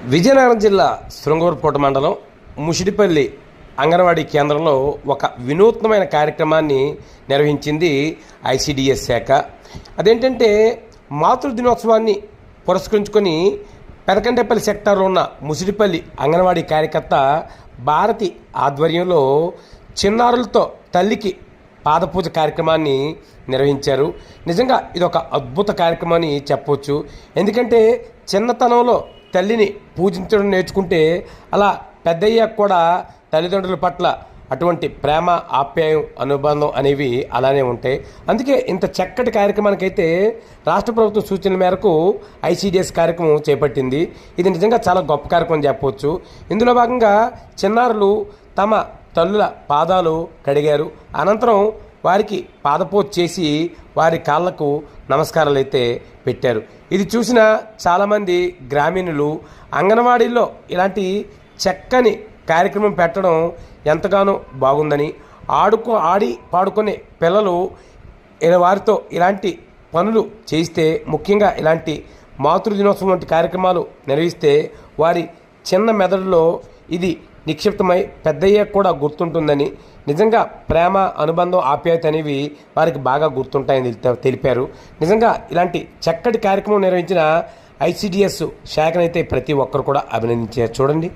విజయనగరం జిల్లా శృంగవరపుకోట మండలం ముషిడిపల్లి అంగన్వాడీ కేంద్రంలో ఒక వినూత్నమైన కార్యక్రమాన్ని నిర్వహించింది ఐసిడిఎస్ శాఖ. అదేంటంటే మాతృ దినోత్సవాన్ని పురస్కరించుకొని పెదకండేపల్లి సెక్టార్లో ఉన్న ముషిడిపల్లి అంగన్వాడీ కార్యకర్త భారతి ఆధ్వర్యంలో చిన్నారులతో తల్లికి పాదపూజ కార్యక్రమాన్ని నిర్వహించారు. నిజంగా ఇదొక అద్భుత కార్యక్రమాన్ని చెప్పవచ్చు. ఎందుకంటే చిన్నతనంలో తల్లిని పూజించడం నేర్చుకుంటే అలా పెద్దయ్యాక కూడా తల్లిదండ్రుల పట్ల అటువంటి ప్రేమ, ఆప్యాయం, అనుబంధం అనేవి అలానే ఉంటాయి. అందుకే ఇంత చక్కటి కార్యక్రమానికైతే రాష్ట్ర ప్రభుత్వం సూచనల మేరకు ఐసిడిఎస్ కార్యక్రమం చేపట్టింది. ఇది నిజంగా చాలా గొప్ప కార్యక్రమం చెప్పవచ్చు. ఇందులో భాగంగా చిన్నారులు తమ తల్లుల పాదాలు కడిగారు. అనంతరం వారికి పాదపూజ చేసి వారి కాళ్లకు నమస్కారాలు అయితే పెట్టారు. ఇది చూసిన చాలామంది గ్రామీణులు అంగన్వాడీల్లో ఇలాంటి చక్కని కార్యక్రమం పెట్టడం ఎంతగానో బాగుందని, ఆడి పాడుకునే పిల్లలు వారితో ఇలాంటి పనులు చేయిస్తే, ముఖ్యంగా ఇలాంటి మాతృదినోత్సవం వంటి కార్యక్రమాలు నిర్వహిస్తే వారి చిన్న మెదడులో ఇది నిక్షిప్తమై పెద్దయ్యాక కూడా గుర్తుంటుందని, నిజంగా ప్రేమ, అనుబంధం, ఆప్యాయత అనేవి వారికి బాగా గుర్తుంటాయని తెలిపారు. నిజంగా ఇలాంటి చక్కటి కార్యక్రమం నిర్వహించిన ఐసిడిఎస్ శాఖనైతే ప్రతి ఒక్కరు కూడా అభినందించారు. చూడండి.